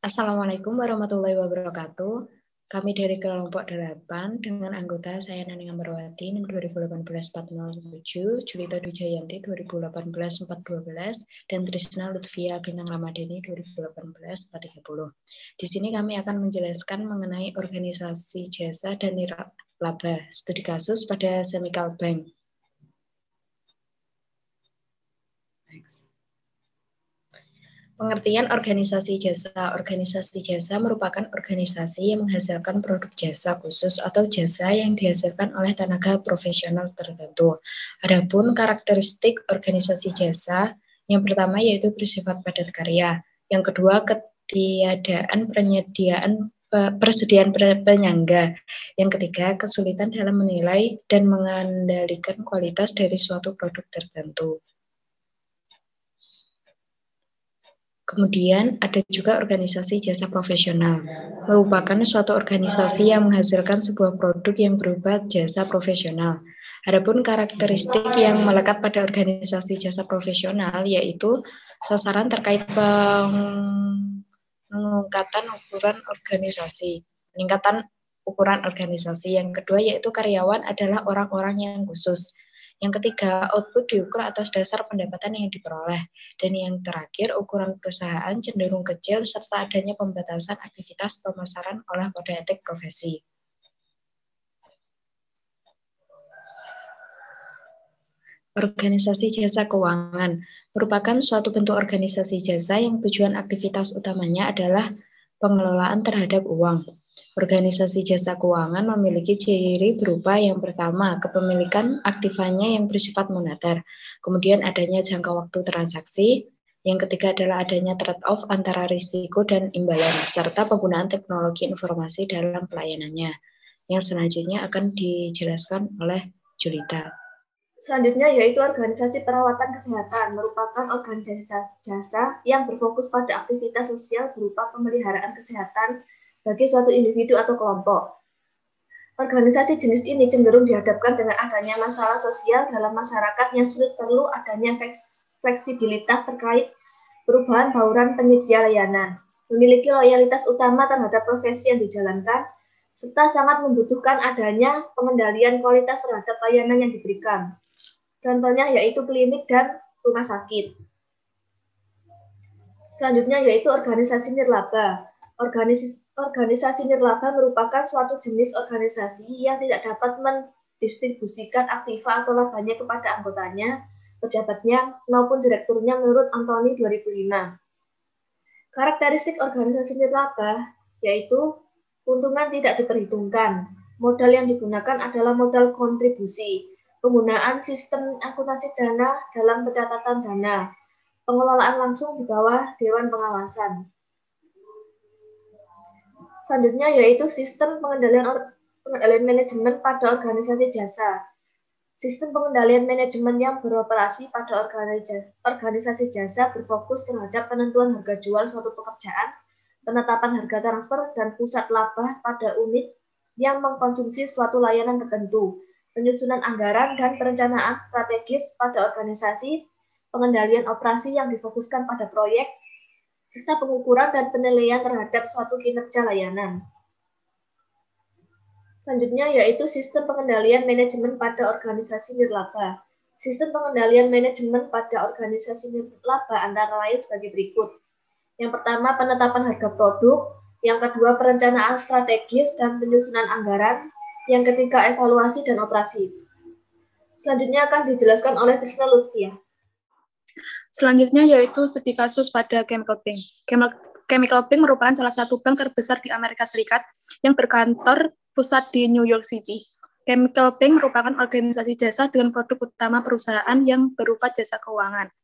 Assalamualaikum warahmatullahi wabarakatuh. Kami dari kelompok 8 dengan anggota saya Nani Ambarwati nomor 2018-407, Julita Dujayanti 2018-412, dan Trisna Lutfia Bintang Ramadhani 2018-430. Di sini kami akan menjelaskan mengenai organisasi jasa dan nirlaba studi kasus pada Chemical Bank. Next. Pengertian organisasi jasa. Organisasi jasa merupakan organisasi yang menghasilkan produk jasa khusus atau jasa yang dihasilkan oleh tenaga profesional tertentu. Adapun karakteristik organisasi jasa, yang pertama yaitu bersifat padat karya. Yang kedua, ketiadaan persediaan penyangga. Yang ketiga, kesulitan dalam menilai dan mengendalikan kualitas dari suatu produk tertentu. Kemudian ada juga organisasi jasa profesional, merupakan suatu organisasi yang menghasilkan sebuah produk yang berupa jasa profesional. Adapun karakteristik yang melekat pada organisasi jasa profesional yaitu sasaran terkait peningkatan ukuran organisasi. Yang kedua yaitu karyawan adalah orang-orang yang khusus. Yang ketiga, output diukur atas dasar pendapatan yang diperoleh. Dan yang terakhir, ukuran perusahaan cenderung kecil serta adanya pembatasan aktivitas pemasaran oleh kode etik profesi. Organisasi jasa keuangan merupakan suatu bentuk organisasi jasa yang tujuan aktivitas utamanya adalah pengelolaan terhadap uang. Organisasi jasa keuangan memiliki ciri berupa yang pertama, kepemilikan aktivanya yang bersifat moneter. Kemudian adanya jangka waktu transaksi. Yang ketiga adalah adanya trade-off antara risiko dan imbalan, serta penggunaan teknologi informasi dalam pelayanannya. Yang selanjutnya akan dijelaskan oleh Julita. Selanjutnya yaitu organisasi perawatan kesehatan, merupakan organisasi jasa yang berfokus pada aktivitas sosial berupa pemeliharaan kesehatan bagi suatu individu atau kelompok. Organisasi jenis ini cenderung dihadapkan dengan adanya masalah sosial dalam masyarakat yang sulit perlu adanya fleksibilitas terkait perubahan bauran penyedia layanan, memiliki loyalitas utama terhadap profesi yang dijalankan, serta sangat membutuhkan adanya pengendalian kualitas terhadap layanan yang diberikan. Contohnya yaitu klinik dan rumah sakit. Selanjutnya yaitu organisasi nirlaba. Organisasi nirlaba merupakan suatu jenis organisasi yang tidak dapat mendistribusikan aktiva atau labanya kepada anggotanya, pejabatnya, maupun direkturnya menurut Anthony 2005. Karakteristik organisasi nirlaba yaitu keuntungan tidak diperhitungkan. Modal yang digunakan adalah modal kontribusi, penggunaan sistem akuntansi dana dalam pencatatan dana, pengelolaan langsung di bawah Dewan Pengawasan. Selanjutnya yaitu sistem pengendalian manajemen pada organisasi jasa. Sistem pengendalian manajemen yang beroperasi pada organisasi jasa berfokus terhadap penentuan harga jual suatu pekerjaan, penetapan harga transfer, dan pusat laba pada unit yang mengkonsumsi suatu layanan tertentu, penyusunan anggaran dan perencanaan strategis pada organisasi, pengendalian operasi yang difokuskan pada proyek, serta pengukuran dan penilaian terhadap suatu kinerja layanan. Selanjutnya yaitu sistem pengendalian manajemen pada organisasi nirlaba. Sistem pengendalian manajemen pada organisasi nirlaba antara lain sebagai berikut. Yang pertama, penetapan harga produk. Yang kedua, perencanaan strategis dan penyusunan anggaran. Yang ketiga, evaluasi dan operasi. Selanjutnya akan dijelaskan oleh Trisna Lutfia. Selanjutnya yaitu studi kasus pada Chemical Bank. Chemical Bank merupakan salah satu bank terbesar di Amerika Serikat yang berkantor pusat di New York City. Chemical Bank merupakan organisasi jasa dengan produk utama perusahaan yang berupa jasa keuangan.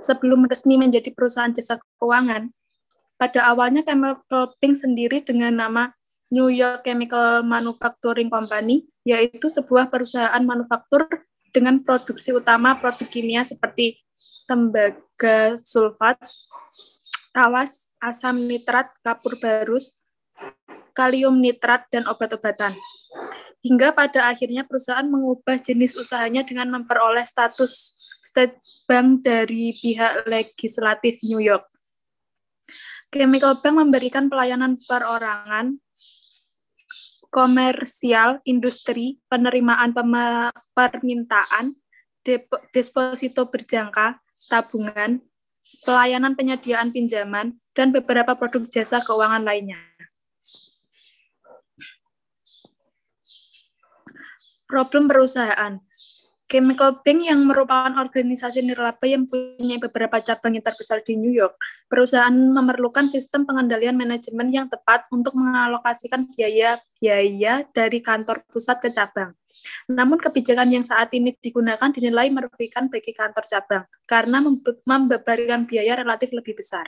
Sebelum resmi menjadi perusahaan jasa keuangan, pada awalnya Chemical Bank sendiri dengan nama New York Chemical Manufacturing Company, yaitu sebuah perusahaan manufaktur dengan produksi utama produk kimia seperti tembaga sulfat, tawas, asam nitrat, kapur barus, kalium nitrat, dan obat-obatan. Hingga pada akhirnya perusahaan mengubah jenis usahanya dengan memperoleh status state bank dari pihak legislatif New York. Chemical Bank memberikan pelayanan perorangan, komersial, industri, penerimaan permintaan, deposito berjangka, tabungan, pelayanan penyediaan pinjaman, dan beberapa produk jasa keuangan lainnya. Problem perusahaan. Chemical Bank yang merupakan organisasi nirlaba yang mempunyai beberapa cabang yang terbesar di New York, perusahaan memerlukan sistem pengendalian manajemen yang tepat untuk mengalokasikan biaya-biaya dari kantor pusat ke cabang. Namun kebijakan yang saat ini digunakan dinilai merugikan bagi kantor cabang karena membebankan biaya relatif lebih besar.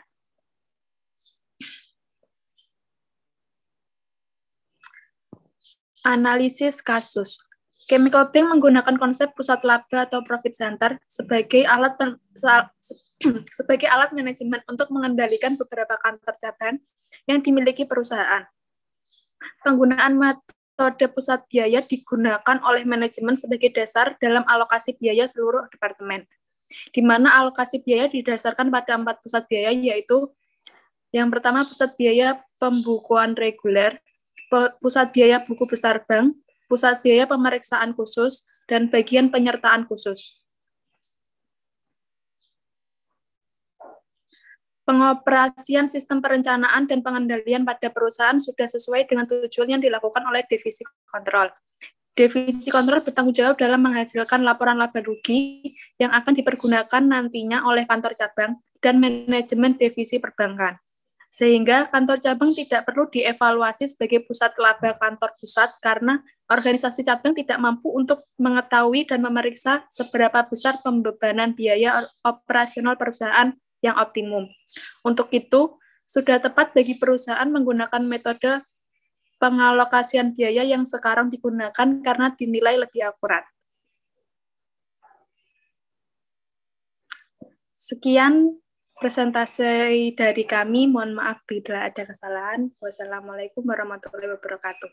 Analisis kasus. Chemical Bank menggunakan konsep pusat laba atau profit center sebagai alat manajemen untuk mengendalikan beberapa kantor cabang yang dimiliki perusahaan. Penggunaan metode pusat biaya digunakan oleh manajemen sebagai dasar dalam alokasi biaya seluruh departemen, di mana alokasi biaya didasarkan pada 4 pusat biaya, yaitu yang pertama pusat biaya pembukuan reguler, pusat biaya buku besar bank, pusat biaya pemeriksaan khusus, dan bagian penyertaan khusus. Pengoperasian sistem perencanaan dan pengendalian pada perusahaan sudah sesuai dengan tujuan yang dilakukan oleh divisi kontrol. Divisi kontrol bertanggung jawab dalam menghasilkan laporan laba rugi yang akan dipergunakan nantinya oleh kantor cabang dan manajemen divisi perbankan. Sehingga kantor cabang tidak perlu dievaluasi sebagai pusat laba kantor pusat karena organisasi cabang tidak mampu untuk mengetahui dan memeriksa seberapa besar pembebanan biaya operasional perusahaan yang optimum. Untuk itu, sudah tepat bagi perusahaan menggunakan metode pengalokasian biaya yang sekarang digunakan karena dinilai lebih akurat. Sekian presentasi dari kami, mohon maaf bila ada kesalahan. Wassalamualaikum warahmatullahi wabarakatuh.